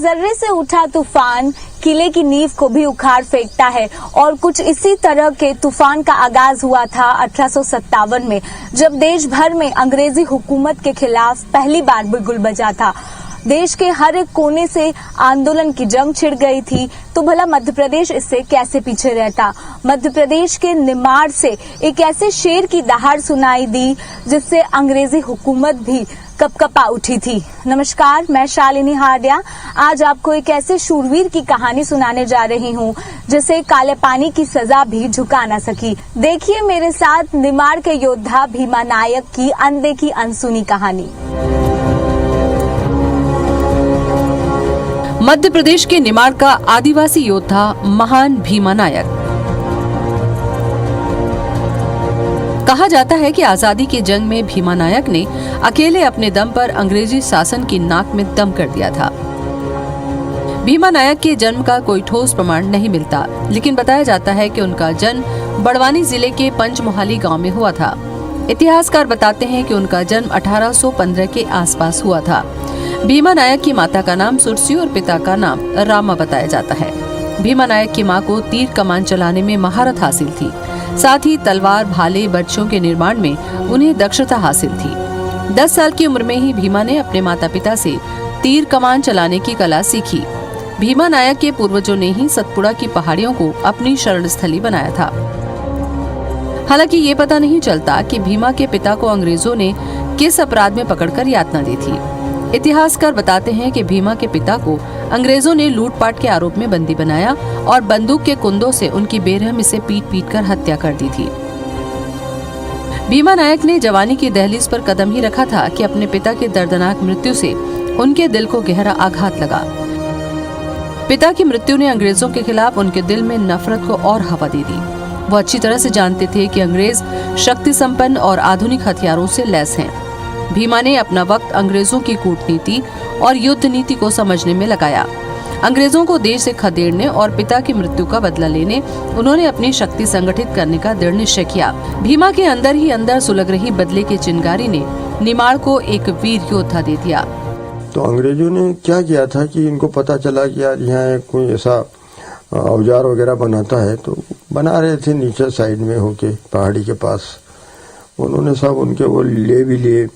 जर्रे से उठा तूफान किले की नींव को भी उखाड़ फेंकता है और कुछ इसी तरह के तूफान का आगाज हुआ था 1857 में, जब देश भर में अंग्रेजी हुकूमत के खिलाफ पहली बार बिगुल बजा था। देश के हर एक कोने से आंदोलन की जंग छिड़ गई थी, तो भला मध्य प्रदेश इससे कैसे पीछे रहता। मध्य प्रदेश के निमाड़ से एक ऐसे शेर की दहाड़ सुनाई दी जिससे अंग्रेजी हुकूमत भी कपकपा उठी थी। नमस्कार, मैं शालिनी हार्डिया आज आपको एक ऐसे शूरवीर की कहानी सुनाने जा रही हूँ जिसे काले पानी की सजा भी झुका न सकी। देखिए मेरे साथ निमाड़ के योद्धा भीमा नायक की अनदेखी अनसुनी कहानी। मध्य प्रदेश के निमाड़ का आदिवासी योद्धा महान भीमा नायक। कहा जाता है कि आजादी की जंग में भीमा नायक ने अकेले अपने दम पर अंग्रेजी शासन की नाक में दम कर दिया था। भीमा नायक के जन्म का कोई ठोस प्रमाण नहीं मिलता, लेकिन बताया जाता है कि उनका जन्म बड़वानी जिले के पंचमोहाली गांव में हुआ था। इतिहासकार बताते हैं कि उनका जन्म 1815 के आसपास हुआ था। भीमा नायक की माता का नाम सुरसी और पिता का नाम रामा बताया जाता है। भीमा नायक की मां को तीर कमान चलाने में महारत हासिल थी, साथ ही तलवार, भाले, बर्छियों के निर्माण में उन्हें दक्षता हासिल थी। 10 साल की उम्र में ही भीमा ने अपने माता पिता से तीर कमान चलाने की कला सीखी। भीमा नायक के पूर्वजों ने ही सतपुड़ा की पहाड़ियों को अपनी शरण स्थली बनाया था। हालांकि ये पता नहीं चलता कि भीमा के पिता को अंग्रेजों ने किस अपराध में पकड़कर यातना दी थी। इतिहासकार बताते हैं कि भीमा के पिता को अंग्रेजों ने लूटपाट के आरोप में बंदी बनाया और बंदूक के कुंदों से उनकी बेरहमी से पीट कर हत्या कर दी थी। भीमा नायक ने जवानी की दहलीज पर कदम ही रखा था कि अपने पिता की दर्दनाक मृत्यु से उनके दिल को गहरा आघात लगा। पिता की मृत्यु ने अंग्रेजों के खिलाफ उनके दिल में नफरत को और हवा दे दी। वो अच्छी तरह से जानते थे कि अंग्रेज शक्ति संपन्न और आधुनिक हथियारों से लैस हैं। भीमा ने अपना वक्त अंग्रेजों की कूटनीति और युद्ध नीति को समझने में लगाया। अंग्रेजों को देश से खदेड़ने और पिता की मृत्यु का बदला लेने उन्होंने अपनी शक्ति संगठित करने का दृढ़ निश्चय किया। भीमा के अंदर ही अंदर सुलग रही बदले की चिंगारी ने निमाड़ को एक वीर योद्धा दे दिया। तो अंग्रेजों ने क्या किया था कि इनको पता चला कि यार यहाँ कोई ऐसा औजार वगैरह बनाता है, तो बना रहे थे नीचे साइड में होके पहाड़ी के पास। उन्होंने सब उनके वो ले भी लिए,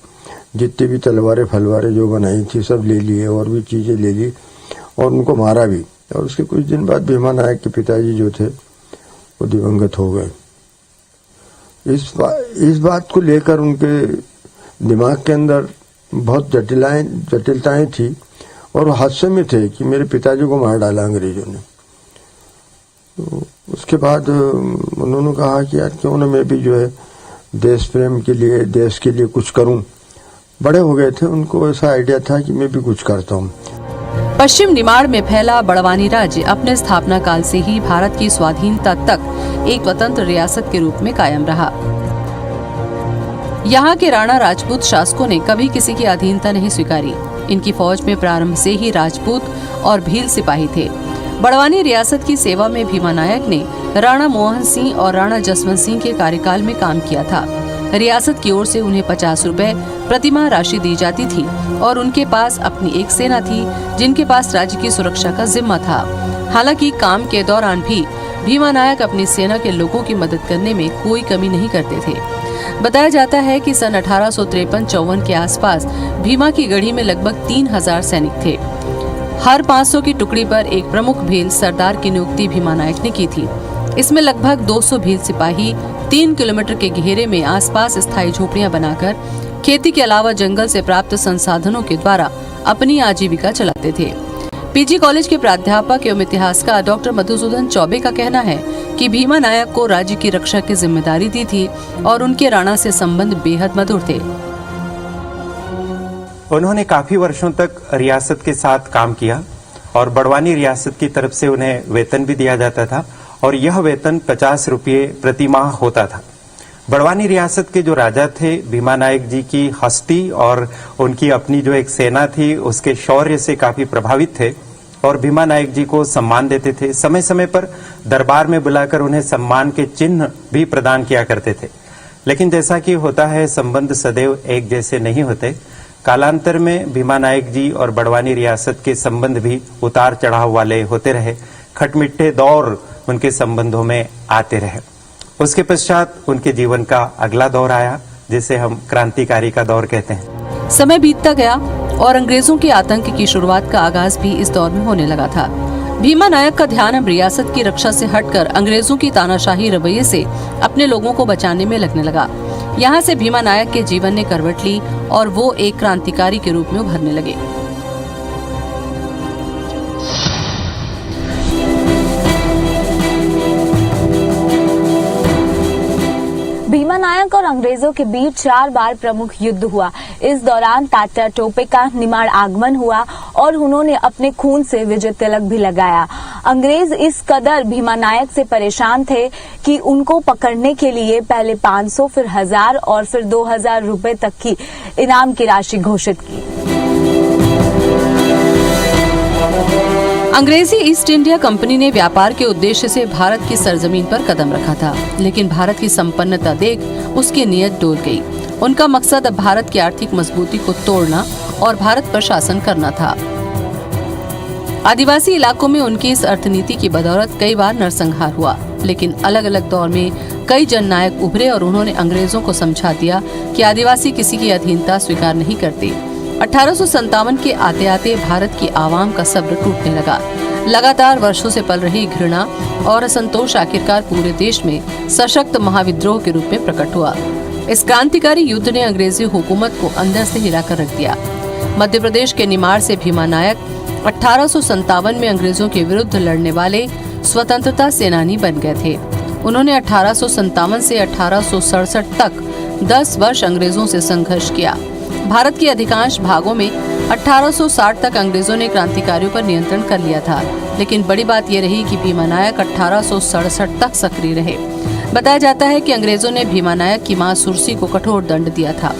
जितनी भी तलवारें फलवारें जो बनाई थी सब ले लिए और भी चीजें ले ली और उनको मारा भी। और उसके कुछ दिन बाद भीमा नायक के पिताजी जो थे वो दिवंगत हो गए। इस बात को लेकर उनके दिमाग के अंदर बहुत जटिलताएं थी और वो हादसे में थे कि मेरे पिताजी को मार डाला अंग्रेजों ने। तो उसके बाद उन्होंने कहा कि यार क्यों ना मैं भी जो है देश प्रेम के लिए, देश के लिए कुछ करूं। बड़े हो गए थे, उनको ऐसा आइडिया था कि मैं भी कुछ करता हूं। पश्चिम निमाड़ में फैला बड़वानी राज्य अपने स्थापना काल से ही भारत की स्वाधीनता तक एक स्वतंत्र रियासत के रूप में कायम रहा। यहाँ के राणा राजपूत शासकों ने कभी किसी की अधीनता नहीं स्वीकारी। इनकी फौज में प्रारंभ से ही राजपूत और भील सिपाही थे। बड़वानी रियासत की सेवा में भीमा नायक ने राणा मोहन सिंह और राणा जसवंत सिंह के कार्यकाल में काम किया था। रियासत की ओर से उन्हें 50 रुपए प्रतिमाह राशि दी जाती थी और उनके पास अपनी एक सेना थी जिनके पास राज्य की सुरक्षा का जिम्मा था। हालांकि काम के दौरान भी भीमा नायक अपनी सेना के लोगों की मदद करने में कोई कमी नहीं करते थे। बताया जाता है कि सन 1853-54 के आसपास भीमा की गढ़ी में लगभग 3000 सैनिक थे। हर 500 की टुकड़ी पर एक प्रमुख भील सरदार की नियुक्ति भीमा नायक ने की थी। इसमें लगभग 200 भील सिपाही 3 किलोमीटर के घेरे में आसपास स्थायी झोपड़ियां बनाकर खेती के अलावा जंगल से प्राप्त संसाधनों के द्वारा अपनी आजीविका चलाते थे। पीजी कॉलेज के प्राध्यापक एवं इतिहासकार डॉक्टर मधुसूदन चौबे का कहना है कि भीमा नायक को राज्य की रक्षा की जिम्मेदारी दी थी और उनके राणा से संबंध बेहद मधुर थे। उन्होंने काफी वर्षों तक रियासत के साथ काम किया और बड़वानी रियासत की तरफ से उन्हें वेतन भी दिया जाता था और यह वेतन 50 रुपये प्रतिमाह होता था। बड़वानी रियासत के जो राजा थे भीमा नायक जी की हस्ती और उनकी अपनी जो एक सेना थी उसके शौर्य से काफी प्रभावित थे और भीमा नायक जी को सम्मान देते थे। समय समय पर दरबार में बुलाकर उन्हें सम्मान के चिन्ह भी प्रदान किया करते थे। लेकिन जैसा कि होता है संबंध सदैव एक जैसे नहीं होते। कालांतर में भीमा नायक जी और बड़वानी रियासत के संबंध भी उतार चढ़ाव वाले होते रहे। खटमिठे दौर उनके संबंधों में आते रहे। उसके पश्चात उनके जीवन का अगला दौर आया, जिसे हम क्रांतिकारी का दौर कहते हैं। समय बीतता गया और अंग्रेजों के आतंक की शुरुआत का आगाज भी इस दौर में होने लगा था। भीमा नायक का ध्यान अब रियासत की रक्षा से हटकर अंग्रेजों की तानाशाही रवैये से अपने लोगों को बचाने में लगने लगा। यहाँ से भीमा नायक के जीवन ने करवट ली और वो एक क्रांतिकारी के रूप में उभरने लगे। भीमा नायक और अंग्रेजों के बीच 4 बार प्रमुख युद्ध हुआ। इस दौरान तात्या टोपे का निमाड़ आगमन हुआ और उन्होंने अपने खून से विजय तिलक भी लगाया। अंग्रेज इस कदर भीमा नायक से परेशान थे कि उनको पकड़ने के लिए पहले 500, फिर 1000 और फिर 2000 रुपए तक की इनाम की राशि घोषित की। अंग्रेजी ईस्ट इंडिया कंपनी ने व्यापार के उद्देश्य से भारत की सरजमीन पर कदम रखा था, लेकिन भारत की संपन्नता देख उसकी नीयत डोल गई। उनका मकसद अब भारत की आर्थिक मजबूती को तोड़ना और भारत पर शासन करना था। आदिवासी इलाकों में उनकी इस अर्थनीति की बदौलत कई बार नरसंहार हुआ, लेकिन अलग अलग दौर में कई जननायक उभरे और उन्होंने अंग्रेजों को समझा दिया कि आदिवासी किसी की अधीनता स्वीकार नहीं करते। 1857 के आते आते भारत की आवाम का सब्र टूटने लगा। लगातार वर्षों से पल रही घृणा और असंतोष आखिरकार पूरे देश में सशक्त महाविद्रोह के रूप में प्रकट हुआ। इस क्रांतिकारी युद्ध ने अंग्रेजी हुकूमत को अंदर से हिलाकर रख दिया। मध्य प्रदेश के निमाड़ से भीमा नायक 1857 में अंग्रेजों के विरुद्ध लड़ने वाले स्वतंत्रता सेनानी बन गए थे। उन्होंने 1857 से 1867 तक 10 वर्ष अंग्रेजों से संघर्ष किया। भारत के अधिकांश भागों में 1860 तक अंग्रेजों ने क्रांतिकारियों पर नियंत्रण कर लिया था, लेकिन बड़ी बात यह रही कि भीमा नायक 1867 तक सक्रिय रहे। बताया जाता है कि अंग्रेजों ने भीमा नायक की मां सुरसी को कठोर दंड दिया था।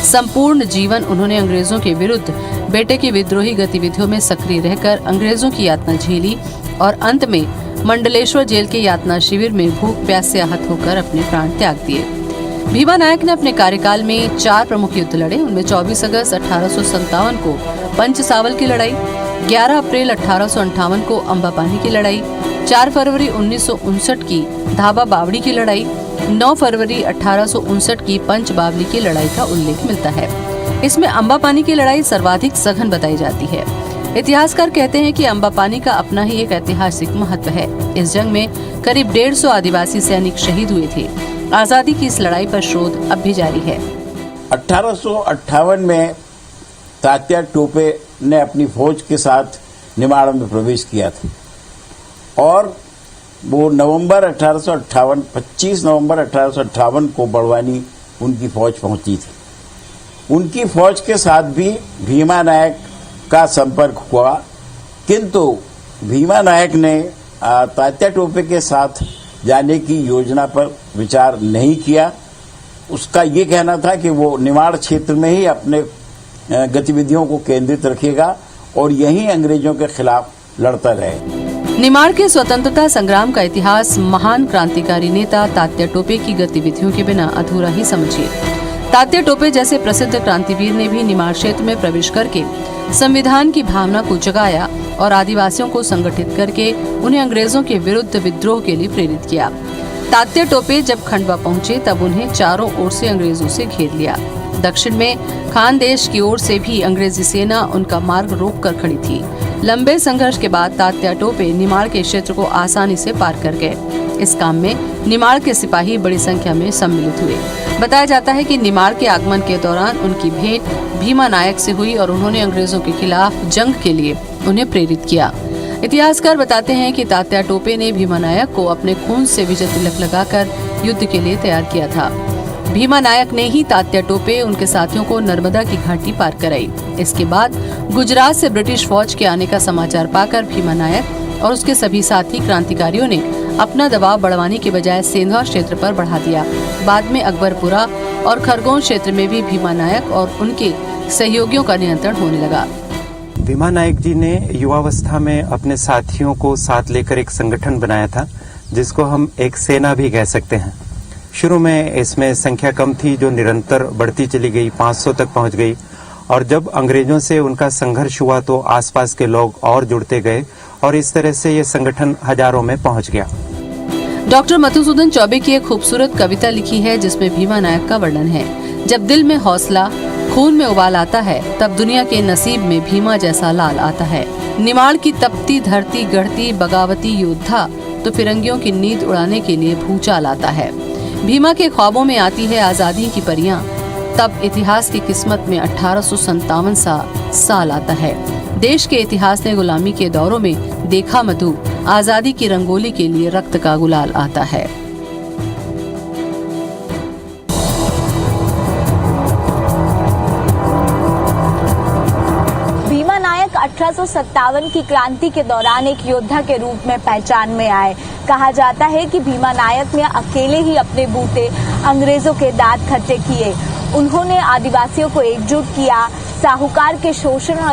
संपूर्ण जीवन उन्होंने अंग्रेजों के विरुद्ध बेटे की विद्रोही गतिविधियों में सक्रिय रहकर अंग्रेजों की यातना झेली और अंत में मंडलेश्वर जेल के यातना शिविर में भूख प्यास से आहत होकर अपने प्राण त्याग दिए। भीमा नायक ने अपने कार्यकाल में 4 प्रमुख युद्ध लड़े। उनमें 24 अगस्त 1857 को पंचसावल की लड़ाई, 11 अप्रैल 1858 को अम्बापानी की लड़ाई, 4 फरवरी 1959 की धाबा बावड़ी की लड़ाई, 9 फरवरी 1859 की पंच बावली की लड़ाई का उल्लेख मिलता है। इसमें अम्बापानी की लड़ाई सर्वाधिक सघन बताई जाती है। इतिहासकार कहते हैं कि अम्बापानी का अपना ही एक ऐतिहासिक महत्व है। इस जंग में करीब 150 आदिवासी सैनिक शहीद हुए थे। आजादी की इस लड़ाई पर शोध अब भी जारी है। 1858 में तात्या टोपे ने अपनी फौज के साथ निमाड़ में प्रवेश किया था और वो 25 नवंबर 1858 को बड़वानी उनकी फौज पहुंची थी। उनकी फौज के साथ भी भीमा नायक का संपर्क हुआ, किंतु भीमा नायक ने तात्या टोपे के साथ जाने की योजना पर विचार नहीं किया। उसका ये कहना था कि वो निमाड़ क्षेत्र में ही अपने गतिविधियों को केंद्रित रखेगा और यहीं अंग्रेजों के खिलाफ लड़ता रहे। निमाड़ के स्वतंत्रता संग्राम का इतिहास महान क्रांतिकारी नेता तात्या टोपे की गतिविधियों के बिना अधूरा ही समझिए। तात्या टोपे जैसे प्रसिद्ध क्रांतिवीर ने भी निमाड़ क्षेत्र में प्रवेश करके संविधान की भावना को जगाया और आदिवासियों को संगठित करके उन्हें अंग्रेजों के विरुद्ध विद्रोह के लिए प्रेरित किया। तात्या टोपे जब खंडवा पहुंचे तब उन्हें चारों ओर से अंग्रेजों से घेर लिया। दक्षिण में खानदेश की ओर से भी अंग्रेजी सेना उनका मार्ग रोक कर खड़ी थी। लंबे संघर्ष के बाद तात्या टोपे निमाड़ के क्षेत्र को आसानी से पार कर गए। इस काम में निमाड़ के सिपाही बड़ी संख्या में सम्मिलित हुए। बताया जाता है कि निमाड़ के आगमन के दौरान उनकी भेंट भीमा नायक से हुई और उन्होंने अंग्रेजों के खिलाफ जंग के लिए उन्हें प्रेरित किया। इतिहासकार बताते हैं कि तात्या टोपे ने भीमा नायक को अपने खून से विजय तिलक लगाकर युद्ध के लिए तैयार किया था। भीमा नायक ने ही तात्या टोपे उनके साथियों को नर्मदा की घाटी पार कराई। इसके बाद गुजरात से ब्रिटिश फौज के आने का समाचार पाकर भीमा नायक और उसके सभी साथी क्रांतिकारियों ने अपना दबाव बड़वानी के बजाय सेंधवा क्षेत्र पर बढ़ा दिया। बाद में अकबरपुरा और खरगोन क्षेत्र में भी भीमा नायक और उनके सहयोगियों का नियंत्रण होने लगा। भीमा नायक जी ने युवावस्था में अपने साथियों को साथ लेकर एक संगठन बनाया था, जिसको हम एक सेना भी कह सकते हैं। शुरू में इसमें संख्या कम थी, जो निरंतर बढ़ती चली गई, 500 तक पहुंच गई और जब अंग्रेजों से उनका संघर्ष हुआ तो आसपास के लोग और जुड़ते गए और इस तरह से ये संगठन हजारों में पहुंच गया। डॉक्टर मधुसूदन चौबे की एक खूबसूरत कविता लिखी है जिसमें भीमा नायक का वर्णन है। जब दिल में हौसला, खून में उबाल आता है, तब दुनिया के नसीब में भीमा जैसा लाल आता है। निमाड़ की तपती धरती गढ़ती बगावती योद्धा तो फिरंगियों की नींद उड़ाने के लिए भूचाल आता है। भीमा के ख्वाबों में आती है आजादी की परियां, तब इतिहास की किस्मत में 1857 साल आता है। देश के इतिहास ने गुलामी के दौरों में देखा मधु, आजादी की रंगोली के लिए रक्त का गुलाल आता है। भीमा नायक 1857 की क्रांति के दौरान एक योद्धा के रूप में पहचान में आए। कहा जाता है कि भीमा नायक ने अकेले ही अपने बूते अंग्रेजों के दांत खट्टे किए। उन्होंने आदिवासियों को एकजुट किया, साहूकार के शोषण और